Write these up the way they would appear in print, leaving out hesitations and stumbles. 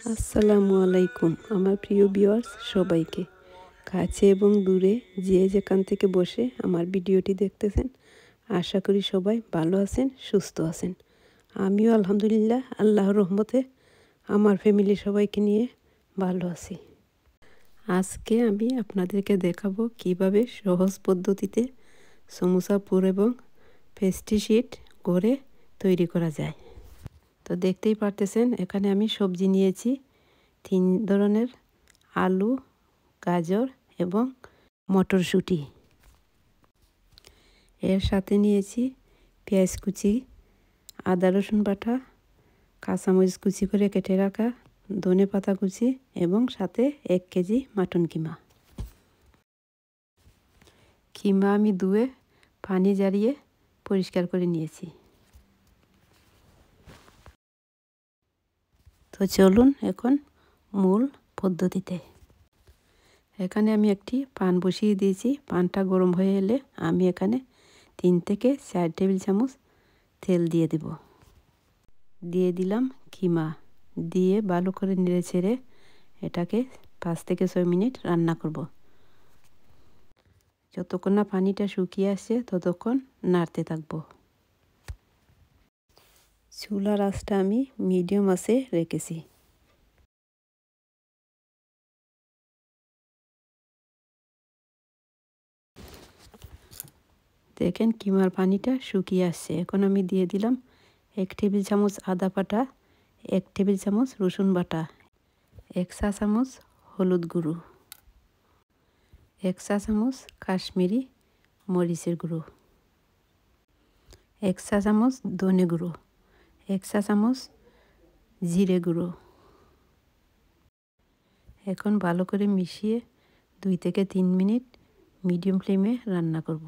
আসসালামু আলাইকুম আমার প্রিয় ভিউয়ার্স সবাইকে কাছে এবং দূরে যে যেখান থেকে বসে আমার ভিডিওটি দেখতেছেন আশা করি সবাই ভালো আছেন সুস্থ আছেন। আমিও আলহামদুলিল্লাহ আল্লাহর রহমতে আমার ফ্যামিলি সবাইকে নিয়ে ভালো আছি। আজকে আমি আপনাদেরকে দেখাবো কিভাবে সহজ পদ্ধতিতে সমোসা পুর এবং পেস্ট্রি শিট করে তৈরি করা যায়। তো দেখতেই পারতেছেন এখানে আমি সবজি নিয়েছি 3 ধরনের আলু, গাজর এবং মটরশুঁটি। এর সাথে নিয়েছি পেঁয়াজ কুচি, আদা রসুন বাটা, কাঁচামরিচ কুচি করে কেটে রাখা, ধনেপাতা কুচি এবং সাথে 1 কেজি মাটন কিমা। কিমা আমি ধুয়ে পানি ঝরিয়ে পরিষ্কার করে নিয়েছি। তো চলুন এখন মূল পদ্ধতিতে। এখানে আমি একটি পান বসিয়ে দিয়েছি। পানটা গরম হয়ে এলে আমি এখানে 3 থেকে 4 টেবিল চামচ তেল দিয়ে দেব। দিয়ে দিলাম কিমা, দিয়ে ভালো করে নেড়ে ছেড়ে এটাকে 5 থেকে 6 মিনিট রান্না করব। যতক্ষণ না পানিটা শুকিয়ে আসছে ততক্ষণ নাড়তে থাকব। চুলার আঁচটা আমি মিডিয়াম আঁচে রেখেছি। দেখেন কিমার পানিটা শুকিয়ে আসছে। এখন আমি দিয়ে দিলাম 1 টেবিল চামচ আদা বাটা, 1 টেবিল চামচ রসুন বাটা, 1 চা চামচ হলুদ গুঁড়ো, 1 চা চামচ কাশ্মীরি মরিচের গুঁড়ো, 1 চা চামচ ধনে গুঁড়ো, 1 চা চামচ জিরে গুঁড়ো। এখন ভালো করে মিশিয়ে 2 থেকে 3 মিনিট মিডিয়াম ফ্লেমে রান্না করব।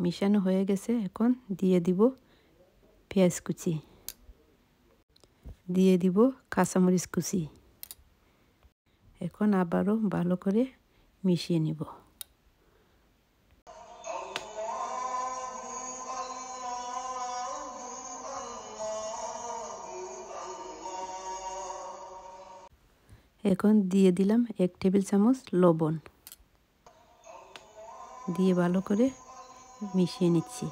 মিশানো হয়ে গেছে। এখন দিয়ে দিব পেঁয়াজ কুচি, দিয়ে দিব কাঁচামরিচ কুচি। এখন আবারও ভালো করে মিশিয়ে নিব। এখন দিয়ে দিলাম 1 টেবিল চামচ লবণ, দিয়ে ভালো করে মিশিয়ে নিচ্ছি।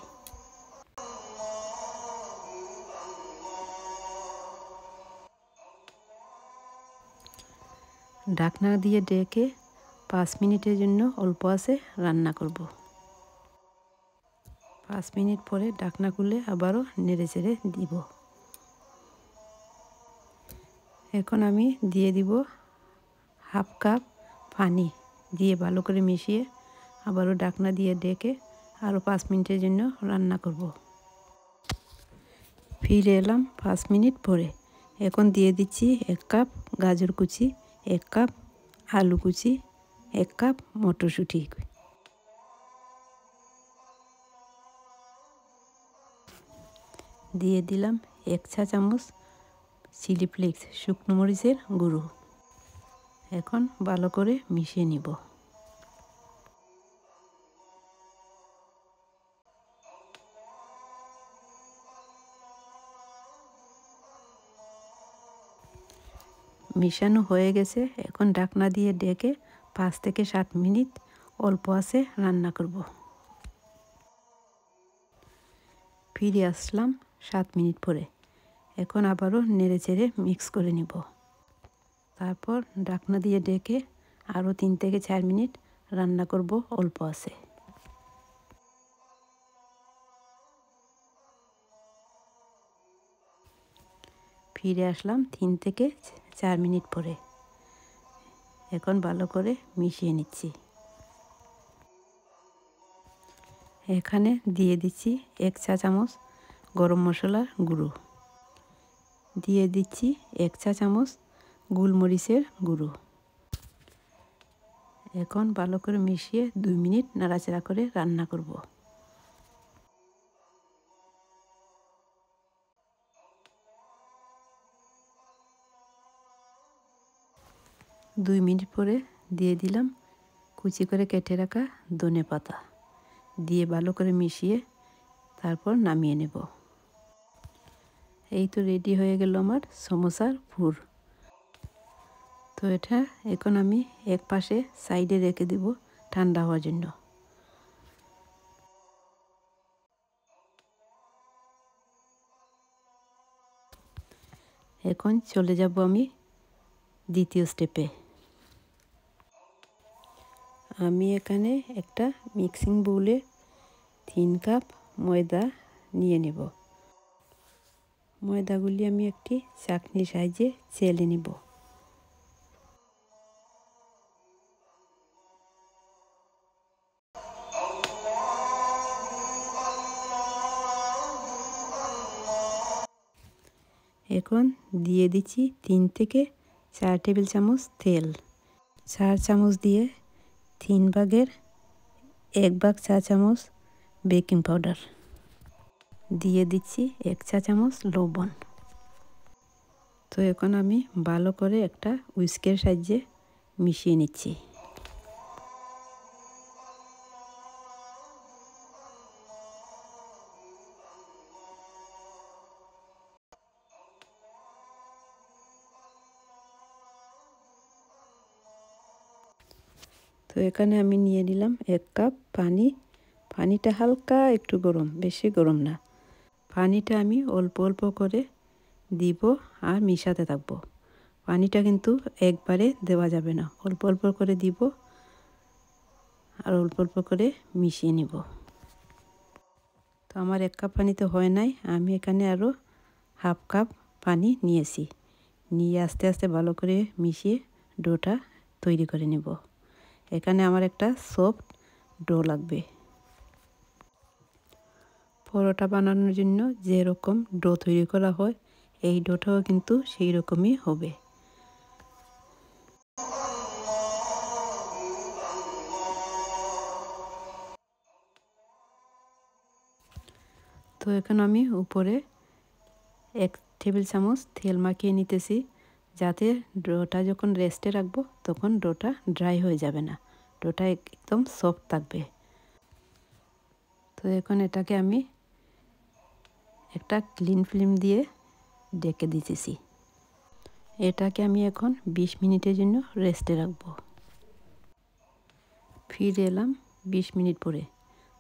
ঢাকনা দিয়ে ঢেকে 5 মিনিটের জন্য অল্প আঁচে রান্না করব। 5 মিনিট পরে ঢাকনা খুলে আবারও নেড়েচেড়ে দিব। এখন আমি দিয়ে দিব হাফ কাপ পানি, দিয়ে ভালো করে মিশিয়ে আবারও ঢাকনা দিয়ে ঢেকে আরও 5 মিনিটের জন্য রান্না করব। ফিরে এলাম 5 মিনিট পরে। এখন দিয়ে দিচ্ছি 1 কাপ গাজর কুচি, 1 কাপ আলু কুচি, 1 কাপ মটরশুঁটি। দিয়ে দিলাম 1 চা চামচ চিলি ফ্লেক্স শুকনো মরিচের গুঁড়ো। এখন ভালো করে মিশিয়ে নিব। মিশানো হয়ে গেছে। এখন ঢাকনা দিয়ে ঢেকে 5 থেকে 7 মিনিট অল্প আঁচে রান্না করব। ফিরে আসলাম 7 মিনিট পরে। এখন আবারও নেড়েচেড়ে মিক্স করে নিব। তারপর ঢাকনা দিয়ে ঢেকে আরও 3 থেকে 4 মিনিট রান্না করব অল্প আঁচে। ফিরে আসলাম 3 থেকে 4 মিনিট পরে। এখন ভালো করে মিশিয়ে নিচ্ছি। এখানে দিয়ে দিচ্ছি 1 চা চামচ গরম মশলার গুঁড়ো, দিয়ে দিচ্ছি 1 চা চামচ গোলমরিচের গুঁড়ো। এখন ভালো করে মিশিয়ে 2 মিনিট নাড়াচাড়া করে রান্না করব। 2 মিনিট পরে দিয়ে দিলাম কুচি করে কেটে রাখা ধনেপাতা, দিয়ে ভালো করে মিশিয়ে তারপর নামিয়ে নেব। এই তো রেডি হয়ে গেল আমার সমোসার পুর। তো এটা এখন আমি এক পাশে সাইডে রেখে দেব ঠান্ডা হওয়ার জন্য। এখন চলে যাব আমি দ্বিতীয় স্টেপে। আমি এখানে একটা মিক্সিং বোলে 3 কাপ ময়দা নিয়ে নেব। ময়দাগুলি আমি একটি চাকনির সাহায্যে চেলে নেব। এখন দিয়ে দিচ্ছি 3 থেকে 4 টেবিল চামচ তেল। 4 চামচ দিয়ে 3 ভাগের 1 ভাগ চা চামচ বেকিং পাউডার, দিয়ে দিচ্ছি 1 চা চামচ লবণ। তো এখন আমি ভালো করে একটা হুইস্কের সাহায্যে মিশিয়ে নিচ্ছি। তো এখানে আমি নিয়ে নিলাম 1 কাপ পানি। পানিটা হালকা একটু গরম, বেশি গরম না। পানিটা আমি অল্প অল্প করে দিব আর মিশাতে থাকব। পানিটা কিন্তু একবারে দেওয়া যাবে না, অল্প অল্প করে দিব আর অল্প অল্প করে মিশিয়ে নিব। তো আমার 1 কাপ পানিতে হয় নাই, আমি এখানে আরও হাফ কাপ পানি নিয়েছি। নিয়ে আস্তে আস্তে ভালো করে মিশিয়ে ডোটা তৈরি করে নেব। এখানে আমার একটা সফট ডো লাগবে। পরোটা বানানোর জন্য যেরকম ডো তৈরি করা হয়, এই ডোটাও কিন্তু সেই রকমই হবে। তো এখন আমি উপরে 1 টেবিল চামচ তেল মাখিয়ে নিতেছি, যাতে ডোটা যখন রেস্টে রাখবো তখন ডোটা ড্রাই হয়ে যাবে না, ডোটা একদম সফট থাকবে। তো এখন এটাকে আমি একটা ক্লিন ফিল্ম দিয়ে ঢেকে দিতেছি। এটাকে আমি এখন 20 মিনিটের জন্য রেস্টে রাখবো। ফিরে এলাম 20 মিনিট পরে।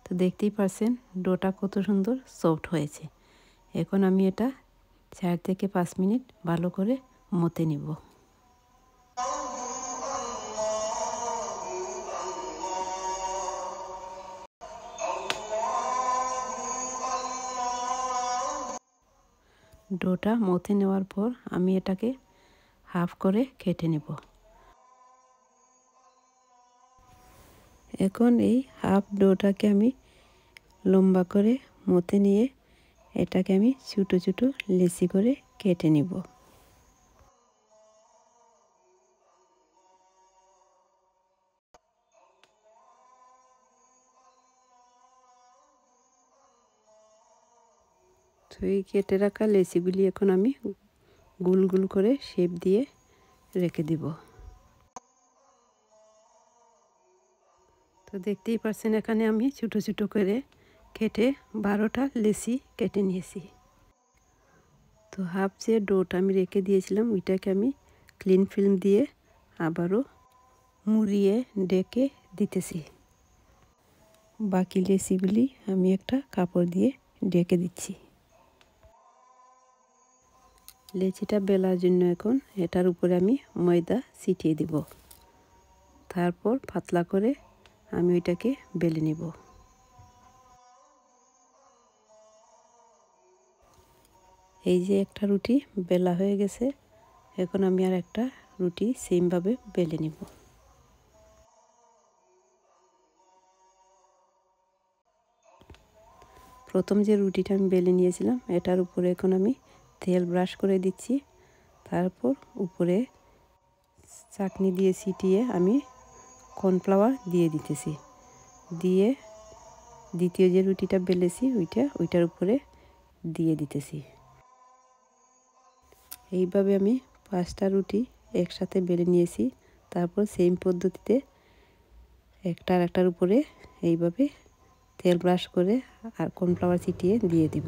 তো দেখতেই পারছেন ডোটা কত সুন্দর সফট হয়েছে। এখন আমি এটা 4 থেকে 5 মিনিট ভালো করে মথে নিব। ডোটা মথে নেওয়ার পর আমি এটাকে হাফ করে কেটে নেব। এখন এই হাফ ডোটাকে আমি লম্বা করে মথে নিয়ে এটাকে আমি ছোটো ছোটো লেচি করে কেটে নেব। তো এই কেটে রাখা লেচিগুলি এখন আমি গোল গোল করে শেপ দিয়ে রেখে দিব। তো দেখতেই পাচ্ছেন এখানে আমি ছোটো ছোটো করে কেটে 12টা লেচি কেটে নিয়েছি। তো হাফ যে ডোটা আমি রেখে দিয়েছিলাম ওইটাকে আমি ক্লিন ফিল্ম দিয়ে আবারও মুড়িয়ে ডেকে দিতেছি। বাকি লেচিগুলি আমি একটা কাপড় দিয়ে ডেকে দিচ্ছি। লেচিটা বেলার জন্য এখন এটার উপরে আমি ময়দা ছিটিয়ে দিব। তারপর পাতলা করে আমি ওইটাকে বেলে নেব। এই যে একটা রুটি বেলা হয়ে গেছে, এখন আমি আর একটা রুটি সেমভাবে বেলে নেব। প্রথম যে রুটিটা আমি বেলে নিয়েছিলাম এটার উপরে এখন আমি তেল ব্রাশ করে দিচ্ছি। তারপর উপরে চাটনি দিয়ে ছিটিয়ে আমি কর্নফ্লাওয়ার দিয়ে দিতেছি। দিয়ে দ্বিতীয় যে রুটিটা বেলেছি ওইটার উপরে দিয়ে দিতেছি। এইভাবে আমি 5টা রুটি একসাথে বেলে নিয়েছি। তারপর সেম পদ্ধতিতে একটার উপরে এইভাবে তেল ব্রাশ করে আর কর্নফ্লাওয়ার ছিটিয়ে দিয়ে দিব।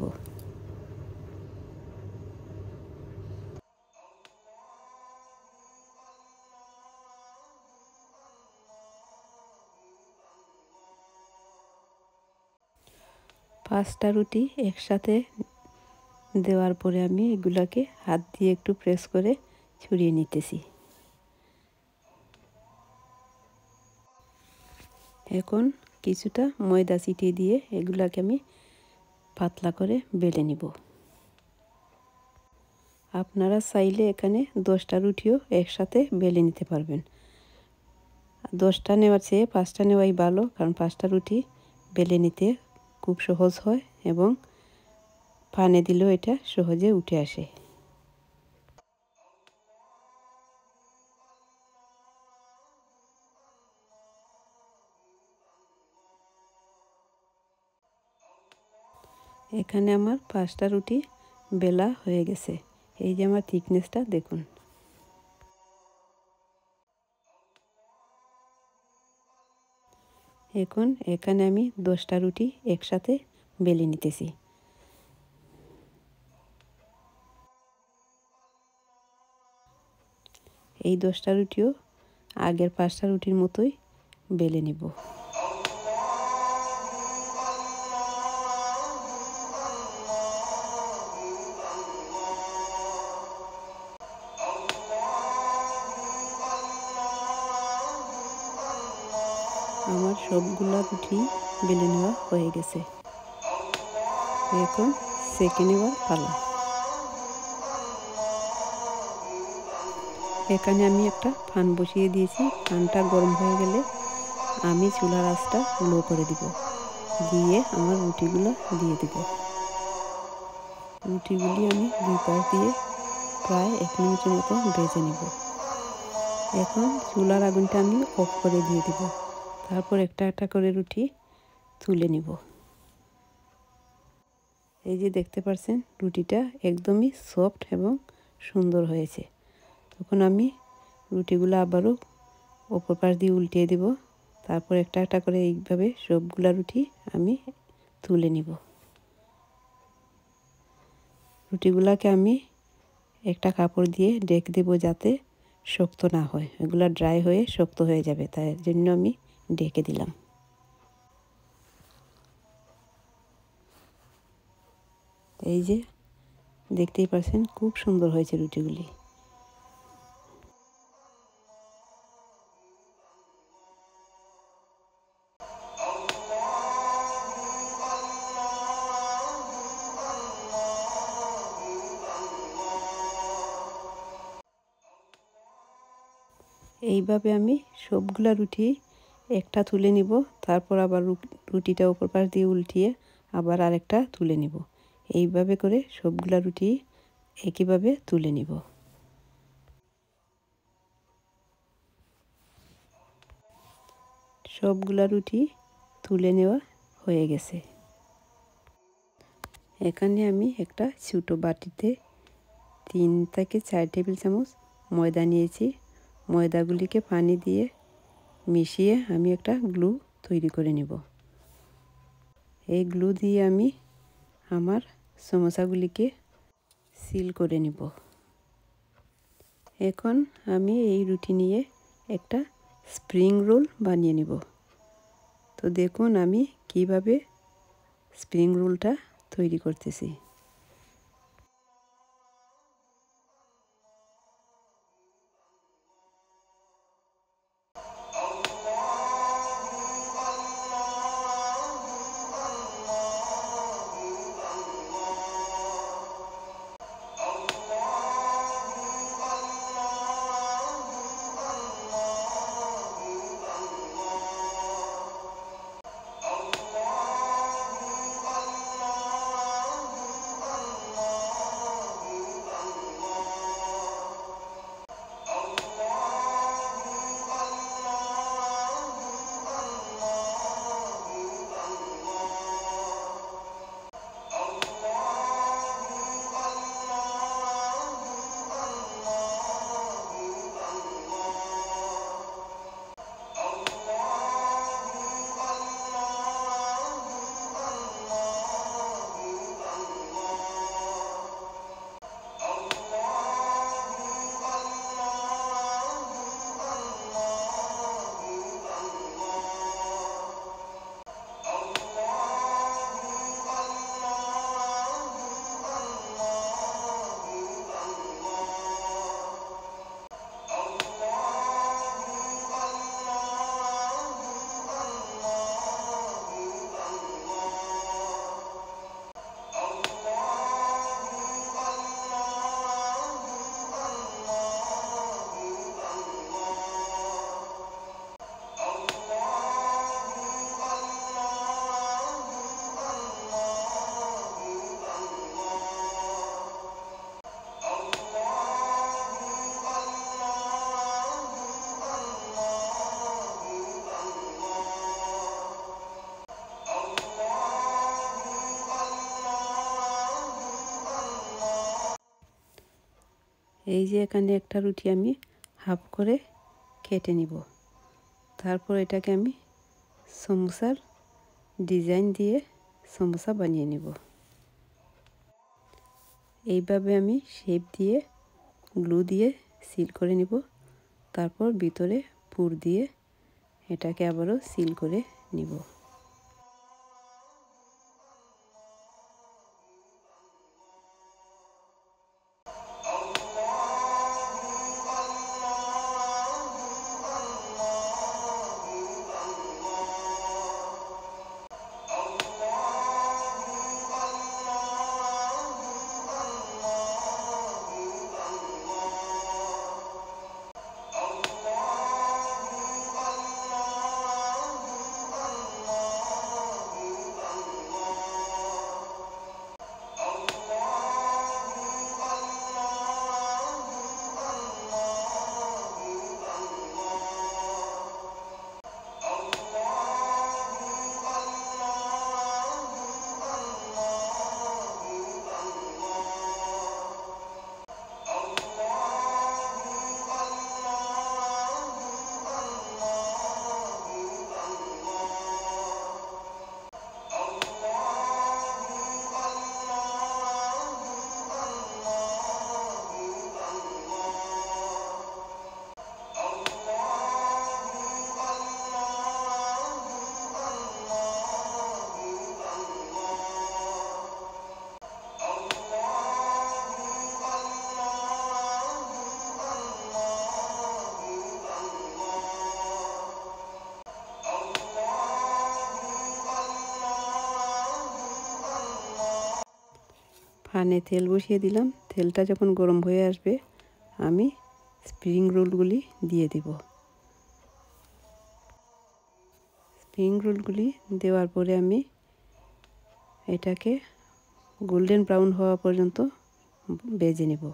পাঁচটা রুটি একসাথে দেওয়ার পরে আমি এগুলাকে হাত দিয়ে একটু প্রেস করে ছড়িয়ে নিতেছি। এখন কিছুটা ময়দা ছিটিয়ে দিয়ে এগুলাকে আমি পাতলা করে বেলে নিব। আপনারা চাইলে এখানে 10টা রুটিও একসাথে বেলে নিতে পারবেন। 10টা নেওয়ার চেয়ে 5টা নেওয়াই ভালো, কারণ 5টা রুটি বেলে নিতে খুব সহজ হয় এবং পানে দিলেও এটা সহজে উঠে আসে। এখানে আমার 5টা রুটি বেলা হয়ে গেছে। এই যে আমার থিকনেসটা দেখুন। এখন এখানে আমি 10টা রুটি একসাথে বেলে নিতেছি। এই 10টা রুটিও আগের 5টা রুটির মতোই বেলে নিব। আমার সবগুলা রুটি বেলে নেওয়া হয়ে গেছে। এখন সেঁকে নেওয়ার পালা। এখানে আমি একটা ফান বসিয়ে দিয়েছি। ফানটা গরম হয়ে গেলে আমি চুলার আঁচটা লো করে দিব, দিয়ে আমার রুটিগুলো দিয়ে দিব। রুটিগুলি আমি 2 পাশ দিয়ে প্রায় 1 মিনিটের মতো ভেজে নিব। এখন চুলার আগুনটা আমি অফ করে দিয়ে দিব। তারপর একটা করে রুটি তুলে নিব। এই যে দেখতে পাচ্ছেন রুটিটা একদমই সফট এবং সুন্দর হয়েছে। তখন আমি রুটিগুলো আবারও অপর পাশ দিয়ে উল্টিয়ে দিব। তারপর একটা করে এইভাবে সবগুলা রুটি আমি তুলে নিব। রুটিগুলাকে আমি একটা কাপড় দিয়ে ঢেকে দেব যাতে শক্ত না হয়। এগুলা ড্রাই হয়ে শক্ত হয়ে যাবে, তাই জন্য আমি ঢেকে দিলাম। এই যে দেখতেই পাচ্ছেন খুব সুন্দর হয়েছে রুটিগুলি। এইভাবে আমি সবগুলা রুটি একটা তুলে নিব। তারপর আবার রুটিটা উপর পাশ দিয়ে উল্টিয়ে আবার আরেকটা তুলে নিব। এইভাবে করে সবগুলা রুটি একইভাবে তুলে নিব। সবগুলা রুটি তুলে নেওয়া হয়ে গেছে। এখানে আমি একটা ছোটো বাটিতে 3 থেকে 4 টেবিল চামচ ময়দা নিয়েছি। ময়দাগুলিকে পানি দিয়ে মিশিয়ে আমি একটা গ্লু তৈরি করে নেব। এই গ্লু দিয়ে আমি আমার সমোসাগুলিকে সিল করে নিব। এখন আমি এই রুটি নিয়ে একটা স্প্রিং রোল বানিয়ে নিব। তো দেখুন আমি কিভাবে স্প্রিং রোলটা তৈরি করতেছি। এই যে এখানে একটা রুটি আমি হাফ করে কেটে নিব। তারপর এটাকে আমি সমোসার ডিজাইন দিয়ে সমোসা বানিয়ে নিব। এইভাবে আমি শেপ দিয়ে গ্লু দিয়ে সিল করে নিব। তারপর ভিতরে পুর দিয়ে এটাকে আবারও সিল করে নিব। প্যানে তেল বসিয়ে দিলাম। তেলটা যখন গরম হয়ে আসবে আমি স্প্রিং রোলগুলি দিয়ে দিব। স্প্রিং রোলগুলি দেওয়ার পরে আমি এটাকে গোল্ডেন ব্রাউন হওয়া পর্যন্ত ভেজে নেব।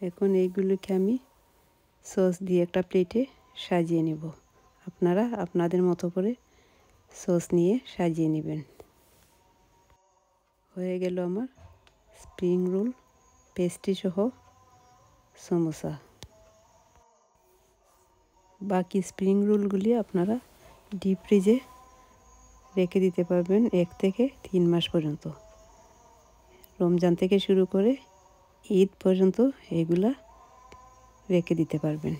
এখন এইগুলোকে আমি সস দিয়ে একটা প্লেটে সাজিয়ে নেব। আপনারা আপনাদের মতো করে সস নিয়ে সাজিয়ে নেবেন। হয়ে গেল আমার স্প্রিং রোল পেস্ট্রি সহ সমোসা। বাকি স্প্রিং রোলগুলি আপনারা ডিপ ফ্রিজে রেখে দিতে পারবেন 1 থেকে 3 মাস পর্যন্ত। রমজান থেকে শুরু করে ঈদ পর্যন্ত এগুলা রেখে দিতে পারবেন।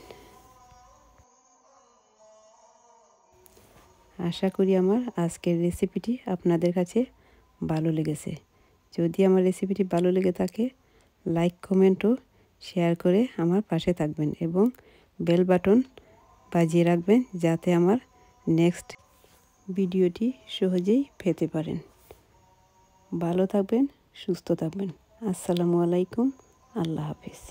আশা করি আমার আজকের রেসিপিটি আপনাদের কাছে ভালো লেগেছে। যদি আমার রেসিপিটি ভালো লেগে থাকে লাইক কমেন্ট ও শেয়ার করে আমার পাশে থাকবেন এবং বেল বাটন বাজিয়ে রাখবেন যাতে আমার নেক্সট ভিডিওটি সহজেই পেতে পারেন। ভালো থাকবেন, সুস্থ থাকবেন। আসসালামু আলাইকুম। আল্লাহ হাফেজ।